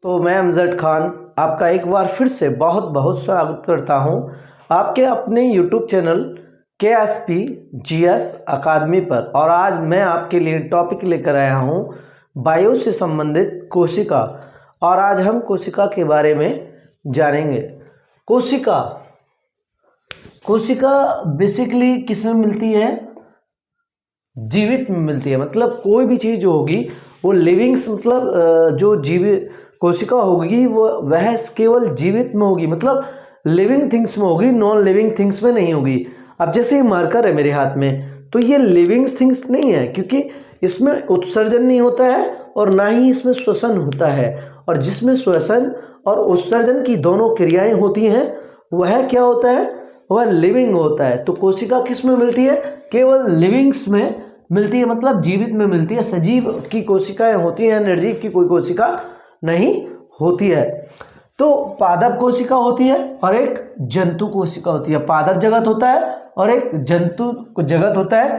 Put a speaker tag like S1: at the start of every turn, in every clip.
S1: तो मैं अमजद खान आपका एक बार फिर से बहुत बहुत स्वागत करता हूं आपके अपने YouTube चैनल KSP GS अकादमी पर। और आज मैं आपके लिए टॉपिक लेकर आया हूं बायो से संबंधित कोशिका। और आज हम कोशिका के बारे में जानेंगे। कोशिका बेसिकली किस में मिलती है? जीवित में मिलती है। मतलब कोई भी चीज़ जो होगी वो लिविंग्स, मतलब जो जीवित कोशिका होगी वह केवल जीवित में होगी, मतलब लिविंग थिंग्स में होगी, नॉन लिविंग थिंग्स में नहीं होगी। अब जैसे ये मार्कर है मेरे हाथ में, तो ये लिविंग थिंग्स नहीं है क्योंकि इसमें उत्सर्जन नहीं होता है और ना ही इसमें श्वसन होता है। और जिसमें श्वसन और उत्सर्जन की दोनों क्रियाएं होती हैं वह क्या होता है? वह लिविंग होता है। तो कोशिका किस में मिलती है? केवल लिविंग्स में मिलती है, मतलब जीवित में मिलती है। सजीव की कोशिकाएं होती हैं, निर्जीव की कोई कोशिका नहीं होती है। तो पादप कोशिका होती है और एक जंतु कोशिका होती है। पादप जगत होता है और एक जंतु जगत होता है।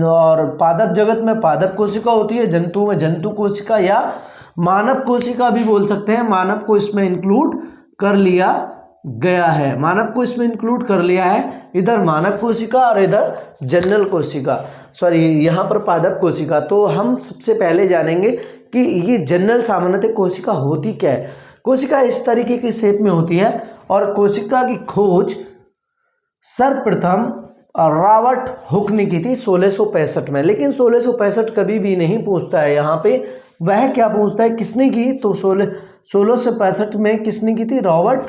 S1: और पादप जगत में पादप कोशिका होती है, जंतु में जंतु कोशिका या मानव कोशिका भी बोल सकते हैं। मानव को इसमें इंक्लूड कर लिया गया है, मानव को इसमें इंक्लूड कर लिया है। इधर मानव कोशिका और इधर जनरल कोशिका, सॉरी यहाँ पर पादप कोशिका। तो हम सबसे पहले जानेंगे कि ये जनरल सामान्यतः कोशिका होती क्या है। कोशिका इस तरीके की शेप में होती है और कोशिका की खोज सर्वप्रथम रॉबर्ट हुक ने की थी 1665 में। लेकिन 1665 कभी भी नहीं पूछता है यहाँ पे। वह क्या पूछता है, किसने की? तो 1665 में किसने की थी? रॉबर्ट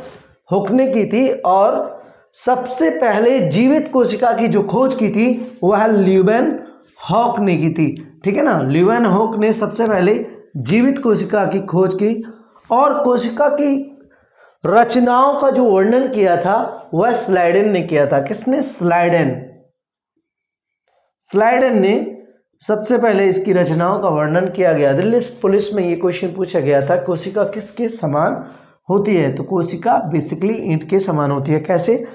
S1: हुक ने की थी। और सबसे पहले जीवित कोशिका की जो खोज की थी वह ल्यूवेनहॉक ने की थी। ठीक है ना, ल्यूवेनहॉक ने सबसे पहले जीवित कोशिका की खोज की। और कोशिका की रचनाओं का जो वर्णन किया था वह स्लाइडेन ने किया था। किसने? स्लाइडेन ने सबसे पहले इसकी रचनाओं का वर्णन किया गया। दिल्ली पुलिस में ये क्वेश्चन पूछा गया था, कोशिका किसके समान होती है? तो कोशिका बेसिकली ईंट के समान होती है। कैसे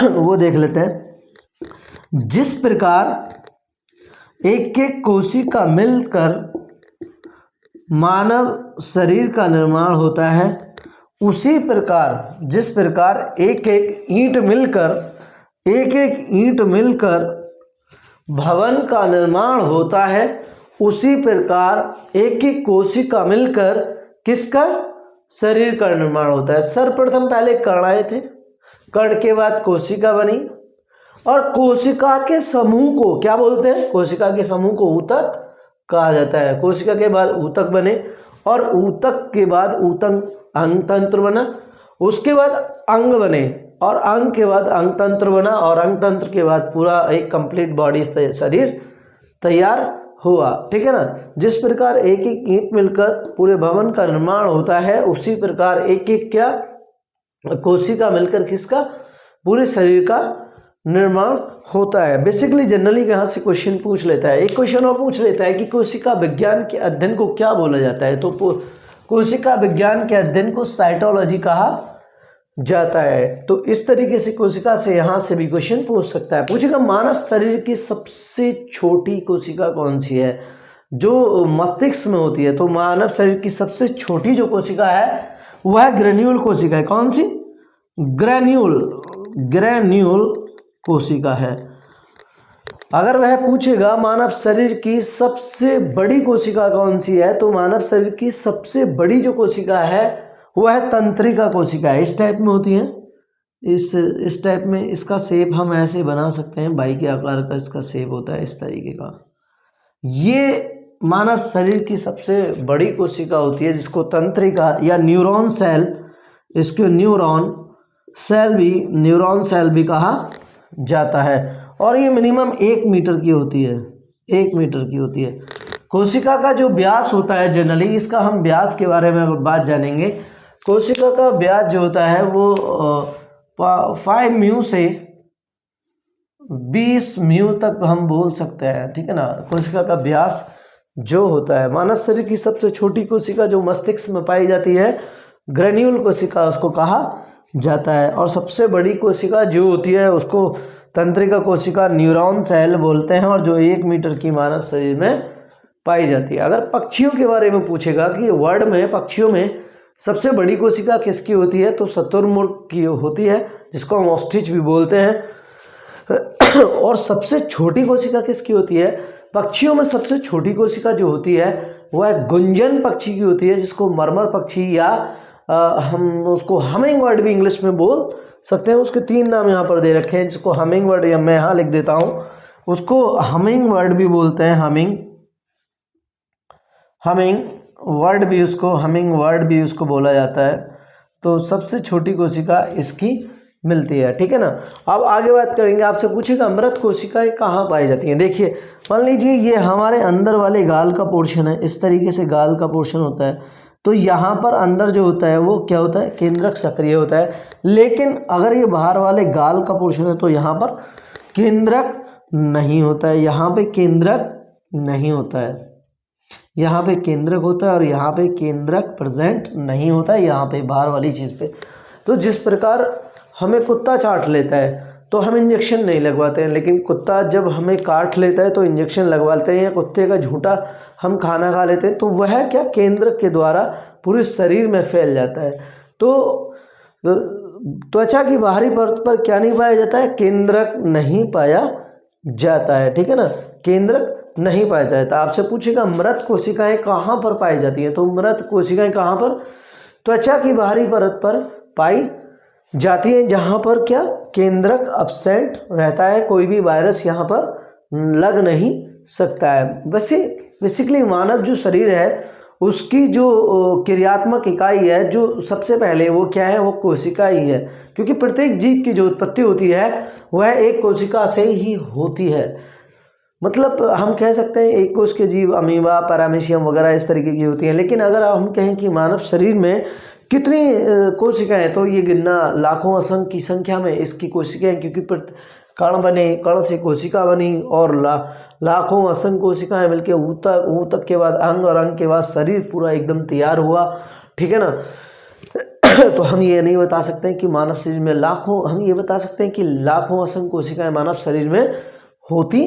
S1: वो देख लेते हैं। जिस प्रकार एक एक कोशिका मिलकर मानव शरीर का निर्माण होता है, उसी प्रकार जिस प्रकार एक एक ईंट मिलकर भवन का निर्माण होता है, उसी प्रकार एक एक कोशिका मिलकर किसका? शरीर का निर्माण होता है। सर्वप्रथम पहले कण आए थे, कण के बाद कोशिका बनी। और कोशिका के समूह को क्या बोलते हैं? कोशिका के समूह को ऊतक कहा जाता है। कोशिका के बाद ऊतक बने और ऊतक के बाद अंग तंत्र बना, उसके बाद अंग बने और अंग के बाद अंग तंत्र बना और अंग तंत्र के बाद पूरा एक कंप्लीट बॉडी शरीर तैयार हुआ। ठीक है ना। जिस प्रकार एक एक ईंट मिलकर पूरे भवन का निर्माण होता है, उसी प्रकार एक एक क्या कोशिका मिलकर किसका? पूरे शरीर का निर्माण होता है। बेसिकली जनरली यहाँ से क्वेश्चन पूछ लेता है। एक क्वेश्चन और पूछ लेता है कि कोशिका विज्ञान के अध्ययन को क्या बोला जाता है? तो कोशिका विज्ञान के अध्ययन को साइटोलॉजी कहा जाता है। तो इस तरीके से कोशिका से यहाँ से भी क्वेश्चन पूछ सकता है। पूछेगा मानव शरीर की सबसे छोटी कोशिका कौन सी है? जो मस्तिष्क में होती है। तो मानव शरीर की सबसे छोटी जो कोशिका है वह ग्रेन्यूल कोशिका है। कौन सी? ग्रेन्यूल कोशिका है। अगर वह पूछेगा मानव शरीर की सबसे बड़ी कोशिका कौन सी है, तो मानव शरीर की सबसे बड़ी जो कोशिका है वह तंत्रिका कोशिका है। इस टाइप में होती है, इस टाइप में। इसका शेप हम ऐसे बना सकते हैं, बाई के आकार का इसका शेप होता है इस तरीके का। ये मानव शरीर की सबसे बड़ी कोशिका होती है, जिसको तंत्रिका या न्यूरॉन सेल, इसको न्यूरॉन सेल भी कहा जाता है। और ये मिनिमम 1 मीटर की होती है, 1 मीटर की होती है। कोशिका का जो व्यास होता है जनरली, इसका हम व्यास के बारे में बात जानेंगे। कोशिका का व्यास जो होता है वो 5 म्यू से 20 म्यू तक हम बोल सकते हैं। ठीक है ना। कोशिका का व्यास जो होता है। मानव शरीर की सबसे छोटी कोशिका जो मस्तिष्क में पाई जाती है, ग्रेन्यूल कोशिका उसको कहा जाता है। और सबसे बड़ी कोशिका जो होती है उसको तंत्रिका कोशिका, न्यूरॉन सेल बोलते हैं। और जो 1 मीटर की मानव शरीर में पाई जाती है। अगर पक्षियों के बारे में पूछेगा कि वर्ड में पक्षियों में सबसे बड़ी कोशिका किसकी होती है, तो शुतुरमुर्ग की होती है, जिसको हम ऑस्ट्रिच भी बोलते हैं। और सबसे छोटी कोशिका किसकी होती है, पक्षियों में सबसे छोटी कोशिका जो होती है वह गुंजन पक्षी की होती है, जिसको मरमर पक्षी या हम उसको हमिंग बर्ड भी इंग्लिश में बोल सकते हैं। उसके 3 नाम यहाँ पर दे रखे हैं, जिसको हमिंग बर्ड, या मैं यहाँ लिख देता हूँ, उसको हमिंग बर्ड भी बोलते हैं, हमिंग वर्ड भी उसको बोला जाता है। तो सबसे छोटी कोशिका इसकी मिलती है, ठीक है ना। अब आगे बात करेंगे, आपसे पूछेगा मृत कोशिकाएं कहाँ पाई जाती हैं। देखिए मान लीजिए ये हमारे अंदर वाले गाल का पोर्शन है, इस तरीके से गाल का पोर्शन होता है, तो यहाँ पर अंदर जो होता है वो क्या होता है, केंद्रक सक्रिय होता है। लेकिन अगर ये बाहर वाले गाल का पोर्शन है तो यहाँ पर केंद्रक नहीं होता है, यहाँ पे केंद्रक नहीं होता है, यहाँ पे केंद्रक होता है और यहाँ पे केंद्रक प्रेजेंट नहीं होता है, यहाँ पे बाहर वाली चीज़ पे। तो जिस प्रकार हमें कुत्ता चाट लेता है तो हम इंजेक्शन नहीं लगवाते हैं, लेकिन कुत्ता जब हमें काट लेता है तो इंजेक्शन लगवाते हैं, या कुत्ते का झूठा हम खाना खा लेते हैं, तो वह क्या केंद्रक के द्वारा पूरे शरीर में फैल जाता है। तो त्वचा की बाहरी परत पर क्या नहीं पाया जाता है, केंद्रक नहीं पाया जाता है, ठीक है ना, केंद्रक नहीं पाया जाता। आपसे पूछेगा मृत कोशिकाएं कहाँ पर पाई जाती हैं, तो मृत कोशिकाएं कहाँ पर, त्वचा की बाहरी परत पर पाई जाती हैं, जहाँ पर क्या केंद्रक अब्सेंट रहता है, कोई भी वायरस यहाँ पर लग नहीं सकता है। वैसे बेसिकली मानव जो शरीर है उसकी जो क्रियात्मक इकाई है, जो सबसे पहले वो क्या है, वो कोशिका ही है, क्योंकि प्रत्येक जीव की जो उत्पत्ति होती है वह एक कोशिका से ही होती है। मतलब हम कह सकते हैं एक कोश के जीव अमीबा, पैरामीशियम वगैरह इस तरीके की होती हैं। लेकिन अगर हम कहें कि मानव शरीर में कितनी कोशिकाएं, तो ये गिनना लाखों असंख्य की संख्या में इसकी कोशिकाएं, क्योंकि कण बने, कण से कोशिका बनी, और लाखों असंख्य कोशिकाएं मिलकर ऊतक के बाद अंग, और अंग के बाद शरीर पूरा एकदम तैयार हुआ, ठीक है ना। तो हम ये नहीं बता सकते हैं कि मानव शरीर में लाखों, हम ये बता सकते हैं कि लाखों असंख्य कोशिकाएं मानव शरीर में होती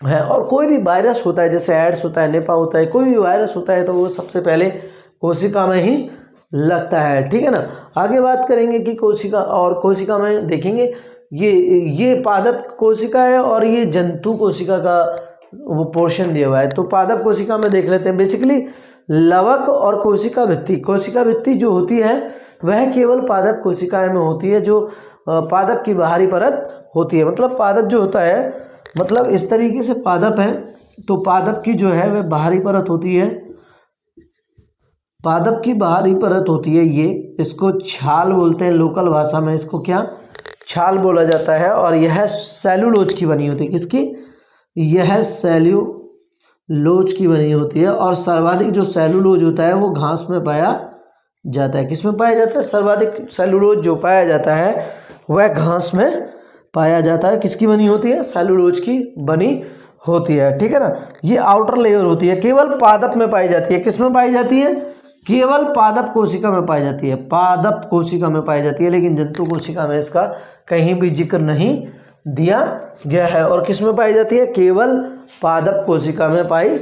S1: है। और कोई भी वायरस होता है, जैसे एड्स होता है, निपा होता है, कोई भी वायरस होता है, तो वो सबसे पहले कोशिका में ही लगता है, ठीक है ना। आगे बात करेंगे कि कोशिका, और कोशिका में देखेंगे ये पादप कोशिका है और ये जंतु कोशिका का वो पोर्शन दिया हुआ है। तो पादप कोशिका में देख लेते हैं। बेसिकली लवक और कोशिका भित्ति जो होती है वह केवल पादप कोशिकाएं में होती है, जो पादप की बाहरी परत होती है। मतलब पादप जो होता है, मतलब इस तरीके से पादप है, तो पादप की जो है वह बाहरी परत होती है, पादप की बाहरी परत होती है ये, इसको छाल बोलते हैं लोकल भाषा में, इसको क्या छाल बोला जाता है। और यह सेलुलोज की बनी होती है, किसकी, यह सेल्यूलोज की बनी होती है। और सर्वाधिक जो सेलुलोज होता है वो घास में पाया जाता है। किस में पाया जाता है, सर्वाधिक सेलुलोज जो पाया जाता है वह घास में पाया जाता है। किसकी बनी होती है, सेलुलोज की बनी होती है, ठीक है ना। ये आउटर लेयर होती है, केवल पादप में पाई जाती है। किस में पाई जाती है, केवल पादप कोशिका में पाई जाती है, पादप कोशिका में पाई जाती है। लेकिन जंतु कोशिका में इसका कहीं भी जिक्र नहीं दिया गया है। और किस में पाई जाती है, केवल पादप कोशिका में पाई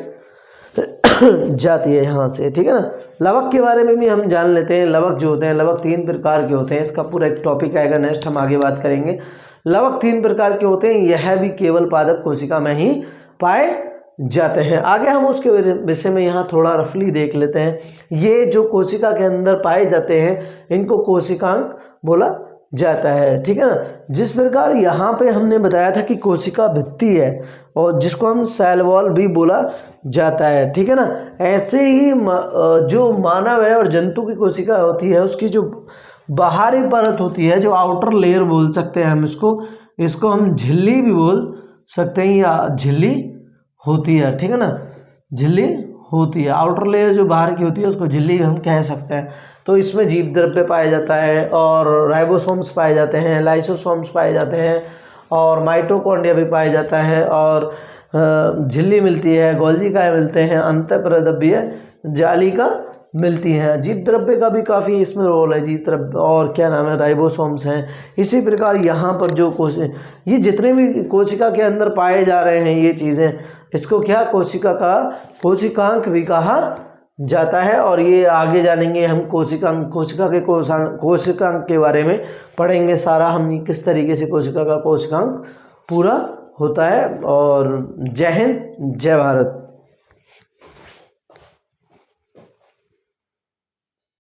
S1: जाती है यहाँ से, ठीक है ना। लवक के बारे में भी हम जान लेते हैं। लवक जो होते हैं, लवक 3 प्रकार के होते हैं। इसका पूरा एक टॉपिक आएगा, नेक्स्ट हम आगे बात करेंगे। लवक 3 प्रकार के होते हैं, यह भी केवल पादप कोशिका में ही पाए जाते हैं। आगे हम उसके विषय में यहाँ थोड़ा रफली देख लेते हैं। ये जो कोशिका के अंदर पाए जाते हैं इनको कोशिकांग बोला जाता है, ठीक है ना। जिस प्रकार यहाँ पे हमने बताया था कि कोशिका भित्ति है और जिसको हम सेल वॉल भी बोला जाता है, ठीक है ना। ऐसे ही जो मानव है और जंतु की कोशिका होती है उसकी जो बाहरी परत होती है, जो आउटर लेयर बोल सकते हैं हम इसको हम झिल्ली भी बोल सकते हैं, या झिल्ली होती है, ठीक है ना, झिल्ली होती है। आउटर लेयर जो बाहर की होती है उसको झिल्ली हम कह सकते हैं। तो इसमें जीव द्रव्य पाया जाता है और राइबोसोम्स पाए जाते हैं, लाइसोसोम्स पाए जाते हैं और माइटोकॉन्ड्रिया भी पाया जाता है और झिल्ली मिलती है, गोल्जिकाएँ मिलते हैं, अंतःपरदव्य जालिका मिलती हैं। जीव द्रव्य का भी काफ़ी इसमें रोल है, जीव द्रव्य और क्या नाम है, राइबोसोम्स हैं। इसी प्रकार यहाँ पर जो ये जितने भी कोशिका के अंदर पाए जा रहे हैं ये चीज़ें, इसको क्या कोशिकांक भी कहा जाता है। और ये आगे जानेंगे हम कोशिकांक के बारे में पढ़ेंगे सारा, हम किस तरीके से कोशिका का कोशिकांक पूरा होता है। और जय हिंद, जय भारत।